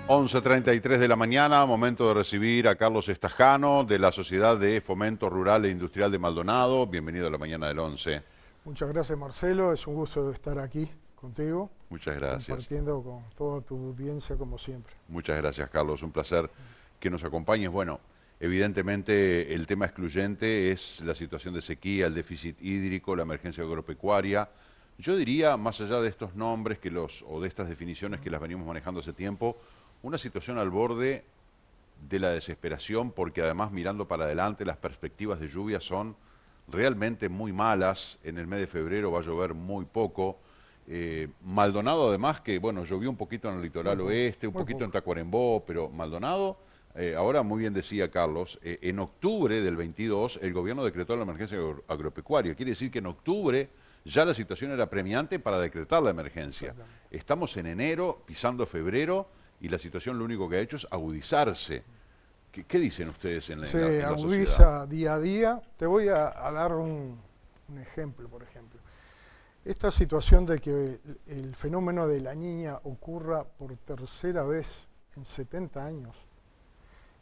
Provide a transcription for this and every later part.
11:33 de la mañana, momento de recibir a Carlos Estajano de la Sociedad de Fomento Rural e Industrial de Maldonado. Bienvenido a la mañana del 11. Muchas gracias, Marcelo. Es un gusto estar aquí contigo. Muchas gracias. Compartiendo con toda tu audiencia como siempre. Muchas gracias, Carlos. Un placer que nos acompañes. Bueno, evidentemente el tema excluyente es la situación de sequía, el déficit hídrico, la emergencia agropecuaria. Yo diría, más allá de estos nombres o de estas definiciones que las venimos manejando hace tiempo, una situación al borde de la desesperación, porque además mirando para adelante las perspectivas de lluvia son realmente muy malas. En el mes de febrero va a llover muy poco. Maldonado además que, bueno, llovió un poquito en el litoral oeste, un poquito en Tacuarembó, pero Maldonado, ahora muy bien decía Carlos, en octubre del 22 el gobierno decretó la emergencia agropecuaria. Quiere decir que en octubre ya la situación era premiante para decretar la emergencia. Estamos en enero, pisando febrero, y la situación lo único que ha hecho es agudizarse. ¿Qué dicen ustedes en la sociedad? Se agudiza día a día. Te voy a dar un ejemplo, por ejemplo. Esta situación de que el fenómeno de la Niña ocurra por tercera vez en 70 años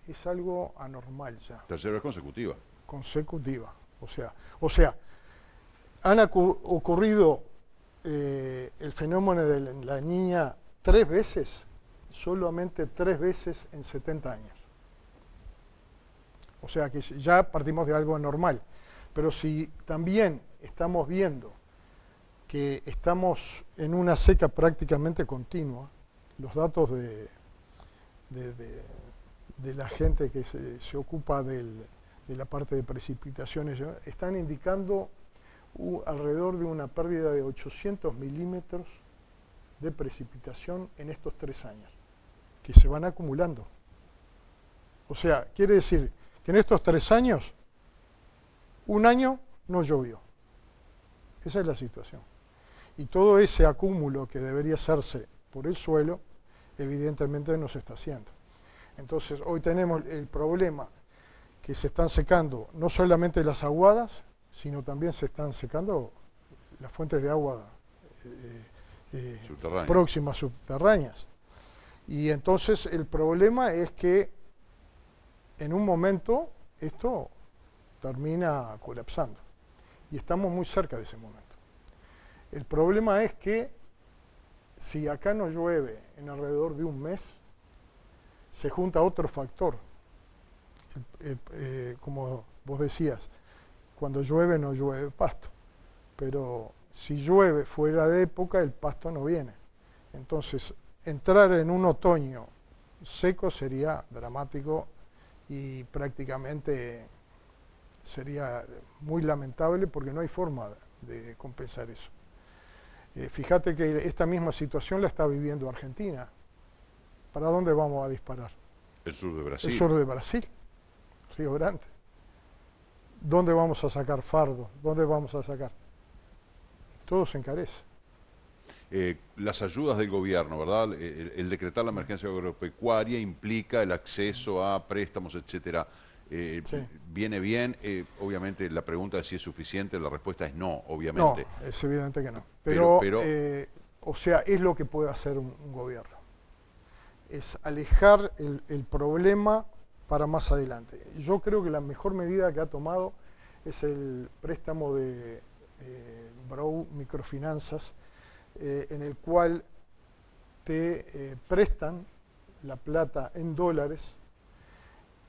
es algo anormal ya. Tercera vez consecutiva. Consecutiva. O sea, han ocurrido el fenómeno de la Niña 3 veces, solamente 3 veces en 70 años. O sea que ya partimos de algo anormal. Pero si también estamos viendo que estamos en una seca prácticamente continua, los datos de la gente que se ocupa de la parte de precipitaciones están indicando alrededor de una pérdida de 800 milímetros de precipitación en estos 3 años, que se van acumulando. O sea, quiere decir que en estos 3 años, un año no llovió. Esa es la situación. Y todo ese acúmulo que debería hacerse por el suelo, evidentemente no se está haciendo. Entonces, hoy tenemos el problema que se están secando no solamente las aguadas, sino también se están secando las fuentes de agua próximas, subterráneas. Y entonces el problema es que en un momento esto termina colapsando. Y estamos muy cerca de ese momento. El problema es que si acá no llueve en alrededor de un mes, se junta otro factor. Como vos decías, cuando llueve no llueve pasto. Pero si llueve fuera de época, el pasto no viene. Entonces, entrar en un otoño seco sería dramático y prácticamente sería muy lamentable porque no hay forma de compensar eso. Fíjate que esta misma situación la está viviendo Argentina. ¿Para dónde vamos a disparar? El sur de Brasil. El sur de Brasil, Río Grande. ¿Dónde vamos a sacar fardo? ¿Dónde vamos a sacar? Todo se encarece. Las ayudas del gobierno, ¿verdad? El decretar la emergencia agropecuaria implica el acceso a préstamos, etcétera. Sí. Viene bien. Obviamente la pregunta es si es suficiente, la respuesta es no, obviamente. No, es evidente que no. Pero o sea, es lo que puede hacer un gobierno. Es alejar el problema para más adelante. Yo creo que la mejor medida que ha tomado es el préstamo de Brow Microfinanzas, en el cual te prestan la plata en dólares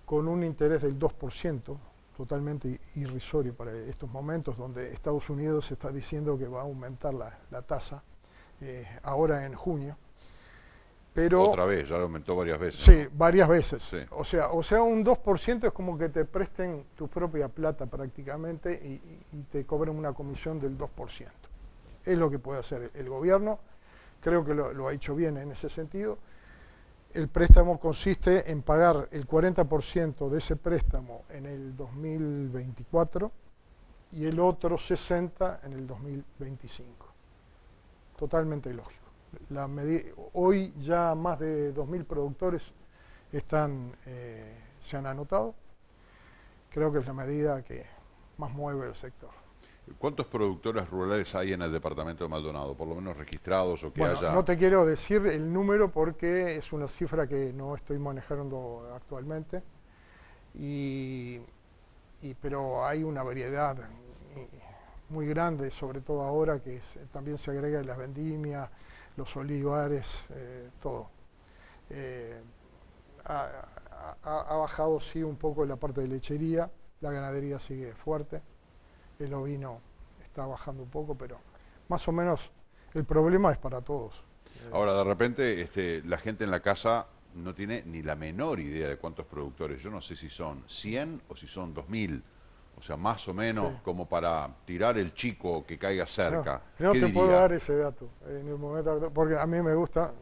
con un interés del 2%, totalmente irrisorio para estos momentos donde Estados Unidos está diciendo que va a aumentar la tasa ahora en junio. Pero, otra vez, ya lo aumentó varias veces. Sí, ¿no? Varias veces. Sí. O sea, un 2% es como que te presten tu propia plata prácticamente y te cobren una comisión del 2%. Es lo que puede hacer el gobierno. Creo que lo ha hecho bien en ese sentido. El préstamo consiste en pagar el 40% de ese préstamo en el 2024 y el otro 60% en el 2025. Totalmente lógico. Hoy ya más de 2.000 productores se han anotado. Creo que es la medida que más mueve el sector. ¿Cuántos productores rurales hay en el departamento de Maldonado? Por lo menos registrados o que Bueno, haya... no te quiero decir el número porque es una cifra que no estoy manejando actualmente, y, pero hay una variedad muy grande, sobre todo ahora que también se agrega las vendimias, los olivares, todo. Ha bajado sí un poco la parte de lechería, la ganadería sigue fuerte, el ovino está bajando un poco, pero más o menos el problema es para todos. Ahora, de repente, la gente en la casa no tiene ni la menor idea de cuántos productores. Yo no sé si son 100 o si son 2000. O sea, más o menos Sí. como para tirar el chico que caiga cerca. No ¿Qué te puedo diría? dar ese dato en el momento, porque a mí me gusta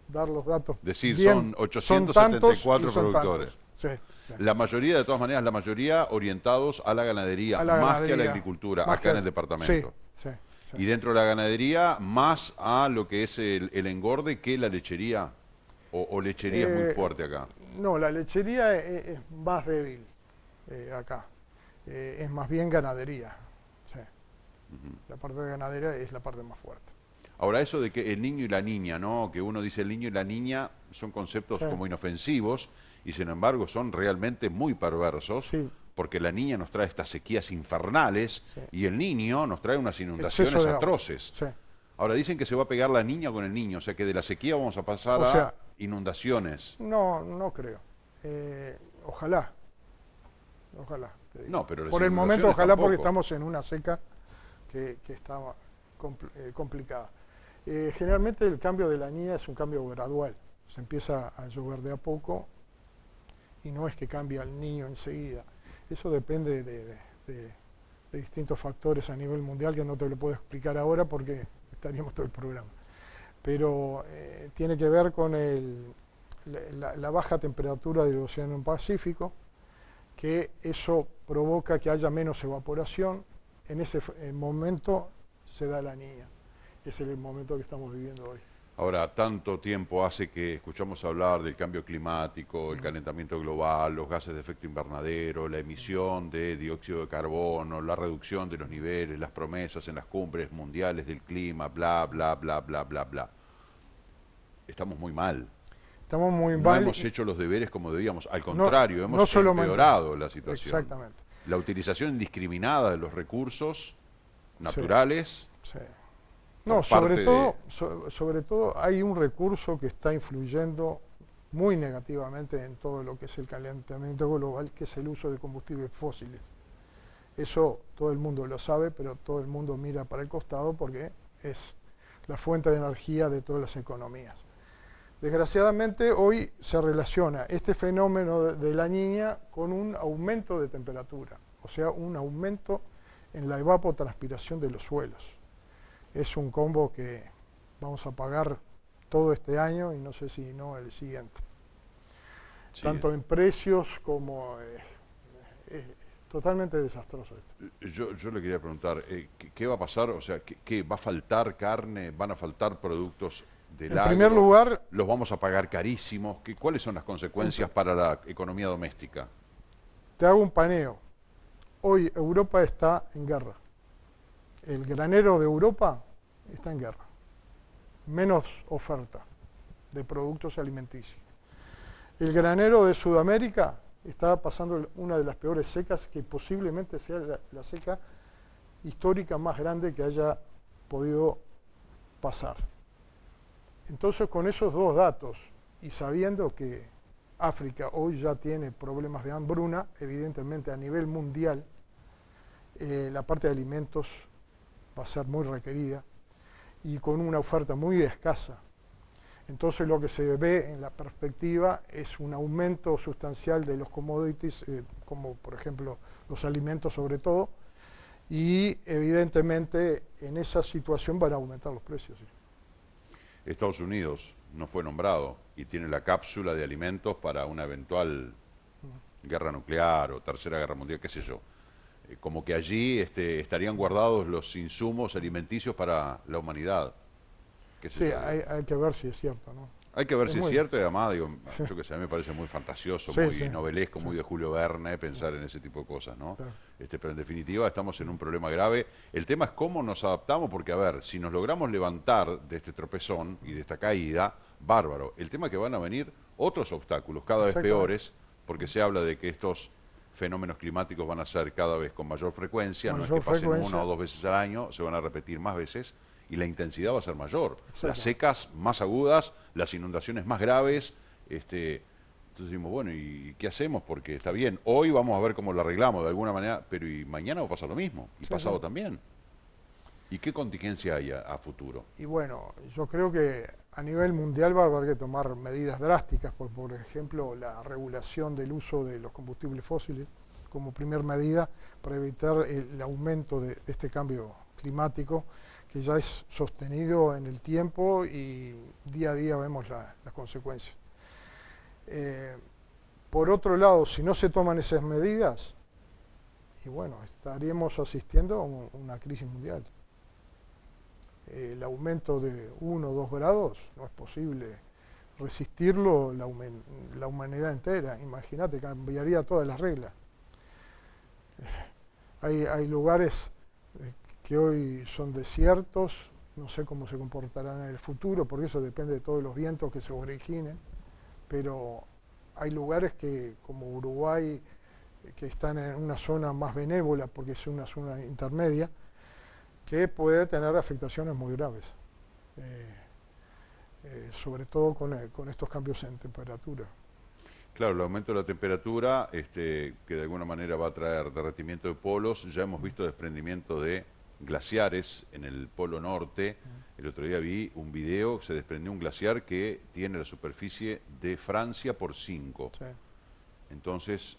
dar los datos. Decir, bien, son 874 son productores. tantos. Sí, sí. La mayoría, de todas maneras, la mayoría orientados a la ganadería, A la más que a la ganadería, agricultura, más acá que- en el departamento. Sí, sí, sí. Y dentro de la ganadería, más a lo que es el engorde que la lechería. O lechería es muy fuerte acá. No, la lechería es más débil acá. Es más bien ganadería. Sí. La parte de ganadería es la parte más fuerte. Ahora, eso de que el niño y la niña, ¿no? Que uno dice el niño y la niña son conceptos Sí. como inofensivos y sin embargo son realmente muy perversos. Sí. Porque la niña nos trae estas sequías infernales Sí. y el niño nos trae unas inundaciones Exceso de agua. atroces. Sí. Ahora dicen que se va a pegar la niña con el niño, o sea que de la sequía vamos a pasar O a sea, inundaciones. No, no creo. Ojalá. Ojalá. Te digo. No, pero las por el momento, inundaciones ojalá, porque tampoco. estamos en una seca que está complicada. Generalmente el cambio de la niña es un cambio gradual. Se empieza a llover de a poco y no es que cambia el niño enseguida. Eso depende de distintos factores a nivel mundial que no te lo puedo explicar ahora porque estaríamos todo el programa. Pero tiene que ver con la baja temperatura del Océano Pacífico, que eso provoca que haya menos evaporación. En ese momento se da la niña. Ese es el momento que estamos viviendo hoy. Ahora, tanto tiempo hace que escuchamos hablar del cambio climático, el calentamiento global, los gases de efecto invernadero, la emisión de dióxido de carbono, la reducción de los niveles, las promesas en las cumbres mundiales del clima, bla, bla, bla, bla, bla, bla. Estamos muy mal. Estamos muy No mal. hemos hecho los deberes como debíamos. Al contrario, hemos no solamente- empeorado la situación. Exactamente. La utilización indiscriminada de los recursos naturales. Sí. No, por parte sobre todo hay un recurso que está influyendo muy negativamente en todo lo que es el calentamiento global, que es el uso de combustibles fósiles. Eso todo el mundo lo sabe, pero todo el mundo mira para el costado porque es la fuente de energía de todas las economías. Desgraciadamente hoy se relaciona este fenómeno de la niña con un aumento de temperatura, o sea, un aumento en la evapotranspiración de los suelos. Es un combo que vamos a pagar todo este año y no sé si no el siguiente. Sí. Tanto en precios como... es totalmente desastroso esto. Yo le quería preguntar, ¿qué va a pasar? O sea, ¿qué va a faltar carne? ¿Van a faltar productos del En agro? primer lugar, ¿Los vamos a pagar carísimos? ¿Cuáles son las consecuencias para la economía doméstica? te hago un paneo. Hoy Europa está en guerra. El granero de Europa está en guerra. Menos oferta de productos alimenticios. El granero de Sudamérica está pasando una de las peores secas, que posiblemente sea la seca histórica más grande que haya podido pasar. Entonces, con esos dos datos y sabiendo que África hoy ya tiene problemas de hambruna, evidentemente a nivel mundial, la parte de alimentos va a ser muy requerida y con una oferta muy escasa. Entonces lo que se ve en la perspectiva es un aumento sustancial de los commodities, como por ejemplo los alimentos sobre todo, y evidentemente en esa situación van a aumentar los precios. ¿Sí? Estados Unidos no fue nombrado y tiene la cápsula de alimentos para una eventual guerra nuclear o tercera guerra mundial, qué sé yo. Como que allí estarían guardados los insumos alimenticios para la humanidad. ¿Qué sé Sí, yo? hay que ver si es cierto, ¿no? Hay que ver si es muy... cierto y además, digo, yo que sé, a mí me parece muy fantasioso, Sí, muy sí, novelesco, sí, muy de Julio Verne pensar en ese tipo de cosas, ¿no? claro. Pero en definitiva estamos en un problema grave. El tema es cómo nos adaptamos, porque a ver, si nos logramos levantar de este tropezón y de esta caída, bárbaro. El tema es que van a venir otros obstáculos cada vez Exactamente. peores, porque se habla de que estos fenómenos climáticos van a ser cada vez con mayor frecuencia, no es que Mayor pasen una frecuencia. o dos veces al año, se van a repetir más veces y la intensidad va a ser mayor. Las Exacto. secas más agudas, las inundaciones más graves. Entonces decimos, bueno, ¿y qué hacemos? Porque está bien, hoy vamos a ver cómo lo arreglamos de alguna manera, pero y mañana va a pasar lo mismo, y Sí, pasado sí. también. ¿Y qué contingencia hay a futuro? Y bueno, yo creo que a nivel mundial va a haber que tomar medidas drásticas, por ejemplo, la regulación del uso de los combustibles fósiles como primer medida para evitar el aumento de este cambio climático que ya es sostenido en el tiempo y día a día vemos las consecuencias. Por otro lado, si no se toman esas medidas, y bueno, estaríamos asistiendo a una crisis mundial. El aumento de 1 o 2 grados no es posible resistirlo la humanidad entera. Imagínate, cambiaría todas las reglas. Hay lugares que hoy son desiertos, no sé cómo se comportarán en el futuro, porque eso depende de todos los vientos que se originen, pero hay lugares que, como Uruguay, que están en una zona más benévola, porque es una zona intermedia, que puede tener afectaciones muy graves, sobre todo con estos cambios en temperatura. Claro, el aumento de la temperatura, que de alguna manera va a traer derretimiento de polos. Ya hemos visto desprendimiento de glaciares en el polo norte. El otro día vi un video, se desprendió un glaciar que tiene la superficie de Francia por 5. Sí. Entonces,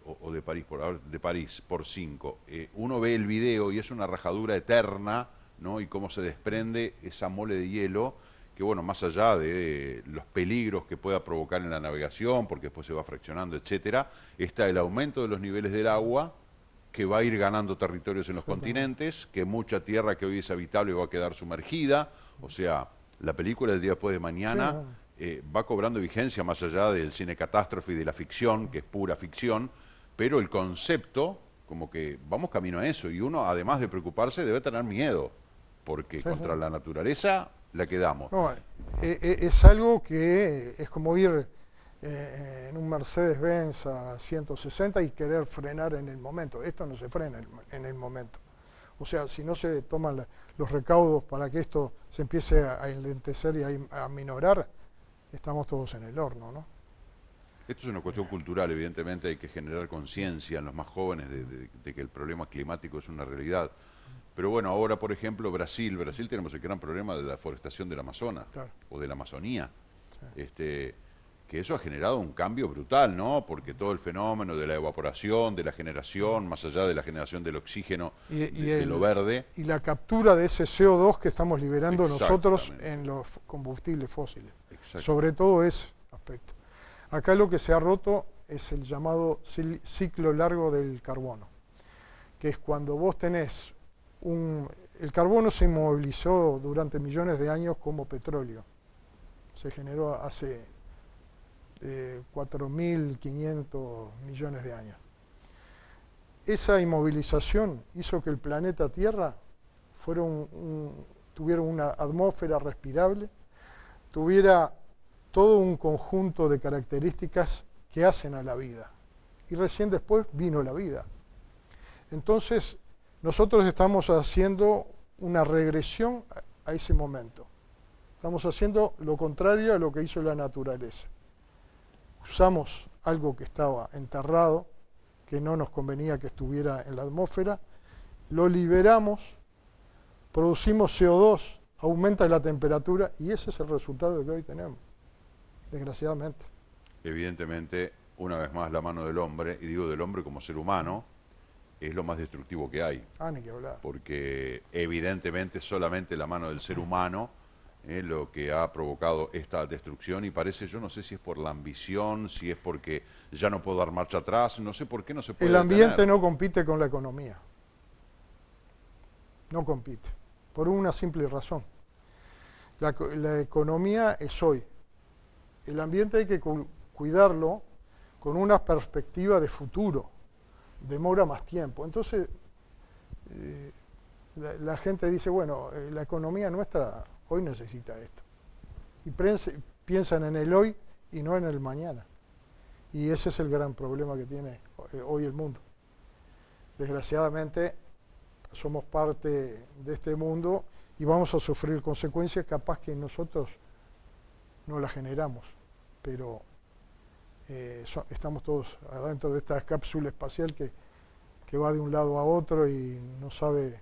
o de París por 5. Uno ve el video y es una rajadura eterna, ¿no? Y cómo se desprende esa mole de hielo, que bueno, más allá de los peligros que pueda provocar en la navegación, porque después se va fraccionando, etcétera, está el aumento de los niveles del agua, que va a ir ganando territorios en los continentes, que mucha tierra que hoy es habitable va a quedar sumergida. O sea, la película del día después de mañana... Sí, no. Va cobrando vigencia más allá del cine catástrofe y de la ficción, que es pura ficción, pero el concepto, como que vamos camino a eso, y uno, además de preocuparse, debe tener miedo, porque contra la naturaleza la quedamos. No, es algo que es como ir en un Mercedes-Benz a 160 y querer frenar en el momento. Esto no se frena en el momento. O sea, si no se toman los recaudos para que esto se empiece a enlentecer y a minorar, estamos todos en el horno, ¿no? Esto es una cuestión cultural, evidentemente hay que generar conciencia en los más jóvenes de que el problema climático es una realidad. Pero bueno, ahora por ejemplo Brasil tenemos el gran problema de la deforestación del Amazonas, Claro. o de la Amazonía, Sí. que eso ha generado un cambio brutal, ¿no? Porque todo el fenómeno de la evaporación, de la generación, más allá de la generación del oxígeno, de lo verde. Y la captura de ese CO2 que estamos liberando nosotros Exactamente. en los combustibles fósiles. Exacto. Sobre todo ese aspecto. Acá lo que se ha roto es el llamado ciclo largo del carbono, que es cuando vos tenés el carbono se movilizó durante millones de años como petróleo. Se generó hace 4.500 millones de años. Esa inmovilización hizo que el planeta Tierra tuviera una atmósfera respirable, tuviera todo un conjunto de características que hacen a la vida. Y recién después vino la vida. Entonces, nosotros estamos haciendo una regresión a ese momento. Estamos haciendo lo contrario a lo que hizo la naturaleza. Usamos algo que estaba enterrado, que no nos convenía que estuviera en la atmósfera, lo liberamos, producimos CO2, aumenta la temperatura y ese es el resultado que hoy tenemos, desgraciadamente. Evidentemente, una vez más, la mano del hombre, y digo del hombre como ser humano, es lo más destructivo que hay. Ni que hablar. Porque evidentemente solamente la mano del ser humano lo que ha provocado esta destrucción, y parece, yo no sé si es por la ambición, si es porque ya no puedo dar marcha atrás, no sé por qué no se puede El ambiente detener. no compite con la economía. No compite. Por una simple razón. La economía es hoy. el ambiente hay que cuidarlo con una perspectiva de futuro, demora más tiempo. Entonces, la gente dice, bueno, la economía nuestra hoy necesita esto. Y piensan en el hoy y no en el mañana. Y ese es el gran problema que tiene hoy el mundo. Desgraciadamente, somos parte de este mundo y vamos a sufrir consecuencias capaz que nosotros no las generamos, pero estamos todos adentro de esta cápsula espacial que va de un lado a otro y no sabe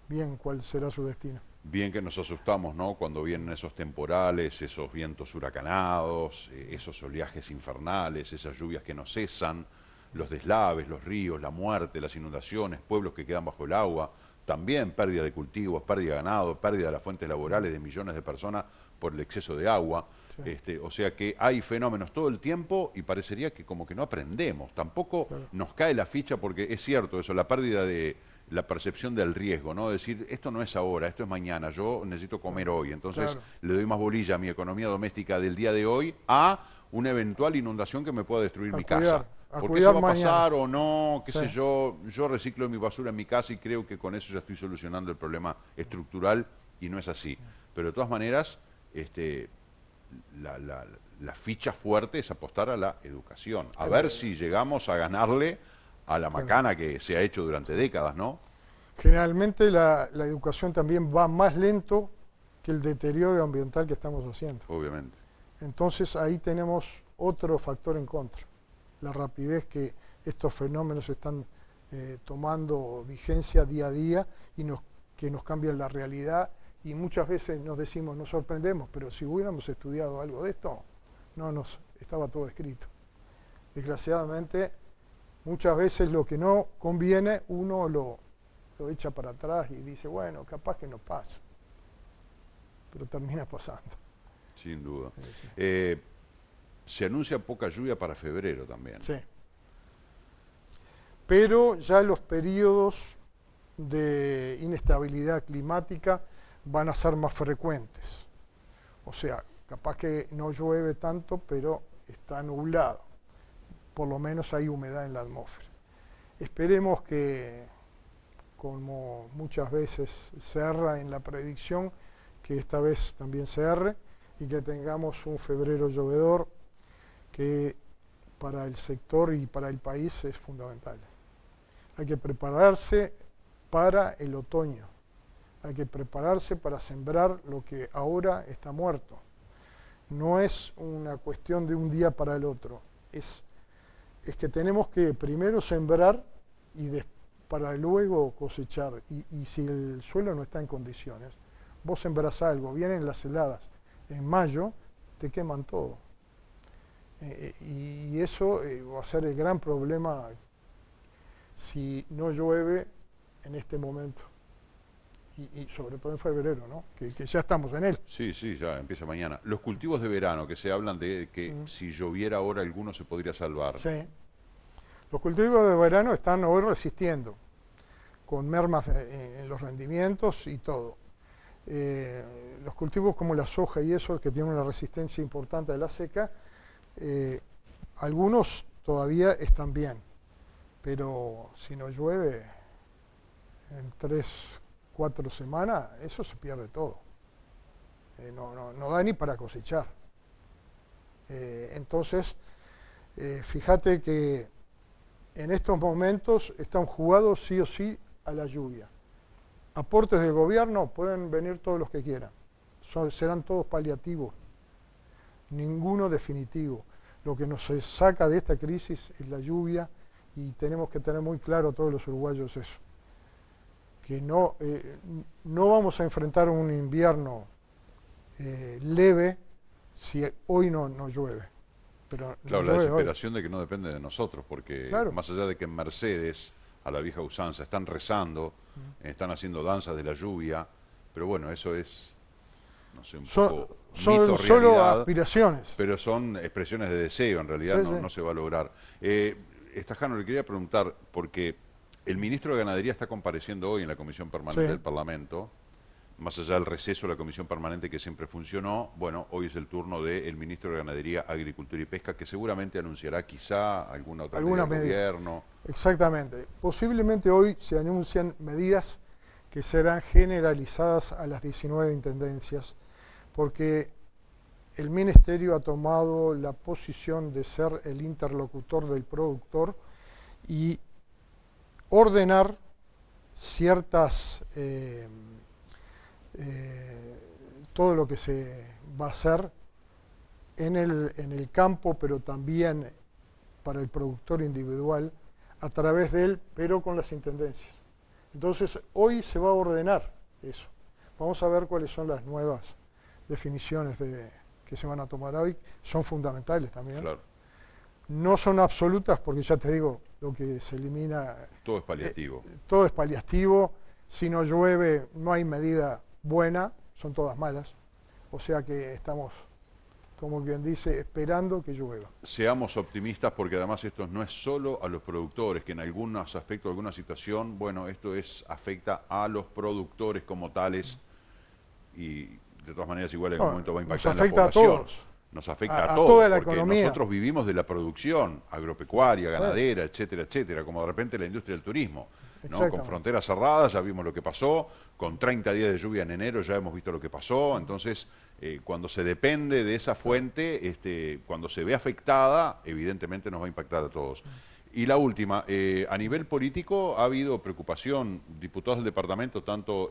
bien cuál será su destino. Bien que nos asustamos, ¿no? Cuando vienen esos temporales, esos vientos huracanados, esos oleajes infernales, esas lluvias que no cesan, los deslaves, los ríos, la muerte, las inundaciones, pueblos que quedan bajo el agua, también pérdida de cultivos, pérdida de ganado, pérdida de las fuentes laborales de millones de personas por el exceso de agua. Sí. O sea que hay fenómenos todo el tiempo y parecería que como que no aprendemos. Tampoco nos cae la ficha porque es cierto eso, la pérdida de la percepción del riesgo, ¿no? Decir, esto no es ahora, esto es mañana, yo necesito comer hoy. Entonces le doy más bolilla a mi economía doméstica del día de hoy a una eventual inundación que me pueda destruir mi casa. Porque eso va a pasar o no, qué sé yo reciclo mi basura en mi casa y creo que con eso ya estoy solucionando el problema estructural y no es así. Pero de todas maneras, la ficha fuerte es apostar a la educación, a ver si llegamos a ganarle a la macana que se ha hecho durante décadas, ¿no? Generalmente la educación también va más lento que el deterioro ambiental que estamos haciendo. Obviamente. Entonces ahí tenemos otro factor en contra. La rapidez que estos fenómenos están tomando vigencia día a día y que nos cambian la realidad y muchas veces nos decimos, nos sorprendemos, pero si hubiéramos estudiado algo de esto, estaba todo escrito. Desgraciadamente, muchas veces lo que no conviene, uno lo echa para atrás y dice, bueno, capaz que no pasa, pero termina pasando. Sin duda. Se anuncia poca lluvia para febrero también. Sí. Pero ya los periodos de inestabilidad climática van a ser más frecuentes. O sea, capaz que no llueve tanto, pero está nublado. Por lo menos hay humedad en la atmósfera. Esperemos que, como muchas veces se erra en la predicción, que esta vez también se erre y que tengamos un febrero llovedor que para el sector y para el país es fundamental. Hay que prepararse para el otoño, hay que prepararse para sembrar lo que ahora está muerto. No es una cuestión de un día para el otro, es que tenemos que primero sembrar y para luego cosechar. Y si el suelo no está en condiciones, vos sembrás algo, vienen las heladas, en mayo te queman todo. Y eso va a ser el gran problema si no llueve en este momento. Y sobre todo en febrero, ¿no? Que ya estamos en él. Sí, ya empieza mañana. Los cultivos de verano, que se hablan de que si lloviera ahora alguno se podría salvar. Sí. Los cultivos de verano están hoy resistiendo, con mermas en los rendimientos y todo. Los cultivos como la soja y eso, que tienen una resistencia importante a la seca, algunos todavía están bien, pero si no llueve en 3-4 semanas, eso se pierde todo. No da ni para cosechar. Entonces, fíjate que en estos momentos están jugados sí o sí a la lluvia. Aportes del gobierno pueden venir todos los que quieran, serán todos paliativos, ninguno definitivo. Lo que nos saca de esta crisis es la lluvia y tenemos que tener muy claro todos los uruguayos eso, que no vamos a enfrentar un invierno leve si hoy no llueve. Pero claro, la desesperación de que no depende de nosotros, porque más allá de que en Mercedes, a la vieja usanza, están rezando, están haciendo danzas de la lluvia, pero bueno, eso es, no sé, un poco son solo aspiraciones. Pero son expresiones de deseo, en realidad no se va a lograr. Estajano, le quería preguntar, porque el ministro de Ganadería está compareciendo hoy en la Comisión Permanente del Parlamento, más allá del receso de la Comisión Permanente que siempre funcionó, bueno, hoy es el turno del Ministro de Ganadería, Agricultura y Pesca, que seguramente anunciará quizá alguna otra medida del gobierno. Exactamente. Posiblemente hoy se anuncian medidas que serán generalizadas a las 19 intendencias, porque el Ministerio ha tomado la posición de ser el interlocutor del productor y ordenar ciertas, todo lo que se va a hacer en el campo, pero también para el productor individual, a través de él, pero con las intendencias. Entonces, hoy se va a ordenar eso. Vamos a ver cuáles son las nuevas definiciones que se van a tomar hoy. Son fundamentales también. Claro. No son absolutas porque ya te digo, lo que se elimina... Todo es paliativo. Todo es paliativo. Si no llueve, no hay medida buena, son todas malas. O sea que estamos, como quien dice, esperando que llueva. Seamos optimistas porque además esto no es solo a los productores, que en algunos aspectos, alguna situación, bueno, esto afecta a los productores como tales y de todas maneras igual en algún momento va a impactar en la población. Nos afecta a todos. Nos afecta a todos, toda la porque economía. nosotros vivimos de la producción agropecuaria, ganadera, etcétera, etcétera, como de repente la industria del turismo, ¿no? Con fronteras cerradas ya vimos lo que pasó, con 30 días de lluvia en enero ya hemos visto lo que pasó, entonces cuando se depende de esa fuente, cuando se ve afectada, evidentemente nos va a impactar a todos. Y la última, a nivel político ha habido preocupación, diputados del departamento, tanto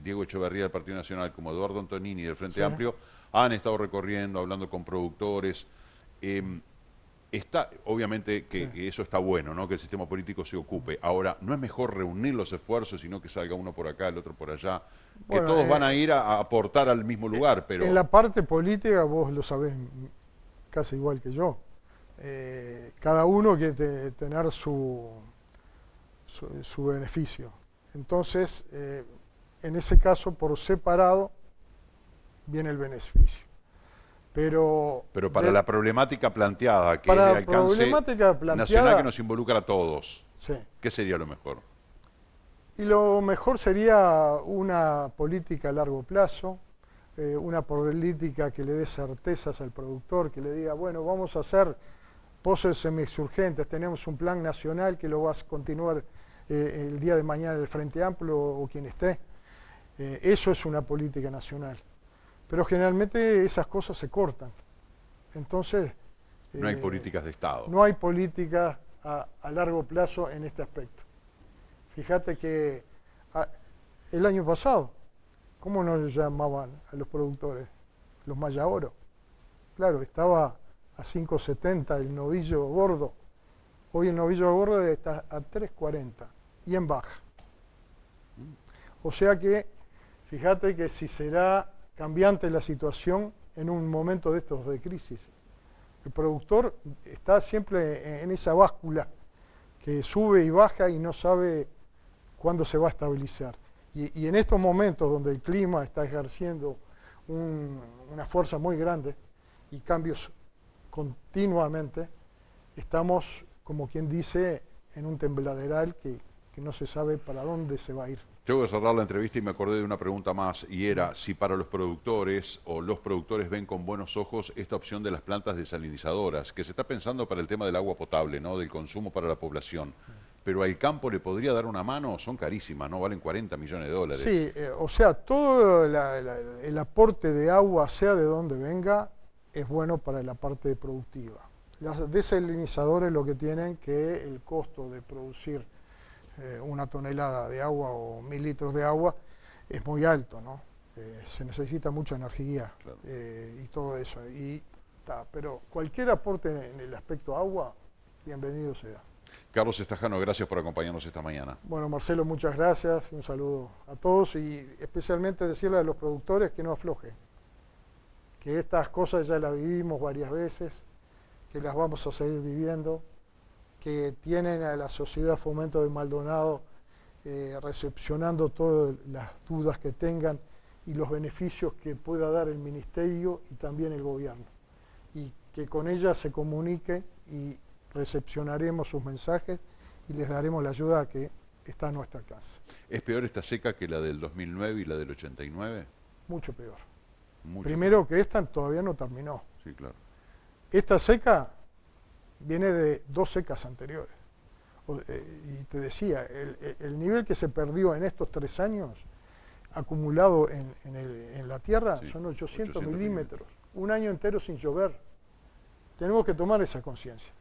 Diego Echeverría del Partido Nacional como Eduardo Antonini del Frente Amplio, han estado recorriendo, hablando con productores. Obviamente que eso está bueno, ¿no? Que el sistema político se ocupe. Ahora, ¿no es mejor reunir los esfuerzos, sino que salga uno por acá, el otro por allá? Bueno, que todos van a ir a aportar al mismo lugar, pero... En la parte política, vos lo sabés casi igual que yo. Cada uno quiere tener su beneficio. Entonces, en ese caso, por separado, viene el beneficio. Pero para la problemática planteada, que es de alcance nacional que nos involucra a todos, ¿qué sería lo mejor? Y lo mejor sería una política a largo plazo, una política que le dé certezas al productor, que le diga, bueno, vamos a hacer pozos semisurgentes, tenemos un plan nacional que lo va a continuar el día de mañana el Frente Amplio o quien esté. Eso es una política nacional. Pero generalmente esas cosas se cortan. Entonces... no hay políticas de Estado. No hay políticas a largo plazo en este aspecto. Fíjate que el año pasado, ¿cómo nos llamaban a los productores? Los Maya Oro. Claro, estaba a 5.70 el novillo gordo. Hoy el novillo gordo está a 3.40 y en baja. O sea que, fíjate que si será cambiante la situación en un momento de estos de crisis. El productor está siempre en esa báscula que sube y baja y no sabe cuándo se va a estabilizar. Y en estos momentos donde el clima está ejerciendo una fuerza muy grande y cambios continuamente, estamos, como quien dice, en un tembladeral que no se sabe para dónde se va a ir. Tengo que cerrar la entrevista y me acordé de una pregunta más, y era si para los productores o los productores ven con buenos ojos esta opción de las plantas desalinizadoras, que se está pensando para el tema del agua potable, ¿no? Del consumo para la población. Pero al campo le podría dar una mano, son carísimas, ¿no? Valen 40 millones de dólares. Sí, o sea, todo el aporte de agua, sea de donde venga, es bueno para la parte productiva. Las desalinizadores lo que tienen que el costo de producir una tonelada de agua o 1000 litros de agua es muy alto, ¿no? Se necesita mucha energía, claro. Y todo eso. Pero cualquier aporte en el aspecto agua, bienvenido sea. Carlos Estajano, gracias por acompañarnos esta mañana. Bueno, Marcelo, muchas gracias. Un saludo a todos y especialmente decirle a los productores que no aflojen. Que estas cosas ya las vivimos varias veces, que las vamos a seguir viviendo, que tienen a la Sociedad Fomento de Maldonado recepcionando todas las dudas que tengan y los beneficios que pueda dar el Ministerio y también el Gobierno. Y que con ella se comunique y recepcionaremos sus mensajes y les daremos la ayuda que está a nuestro alcance. ¿Es peor esta seca que la del 2009 y la del 89? Mucho peor. Mucho Primero que esta todavía no terminó. Sí, claro. Esta seca viene de 2 secas anteriores. Y te decía, el nivel que se perdió en estos 3 años acumulado en la Tierra Sí, son 800 800 milímetros. Un año entero sin llover. Tenemos que tomar esa conciencia.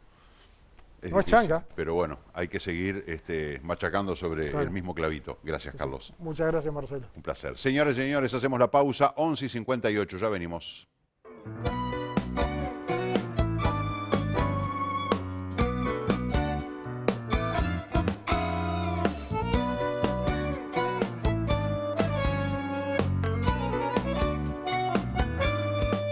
No es difícil, changa. pero bueno, hay que seguir machacando sobre Claro. el mismo clavito. Gracias, Carlos. Muchas gracias, Marcelo. Un placer. Señores y señores, hacemos la pausa, 11:58, ya venimos.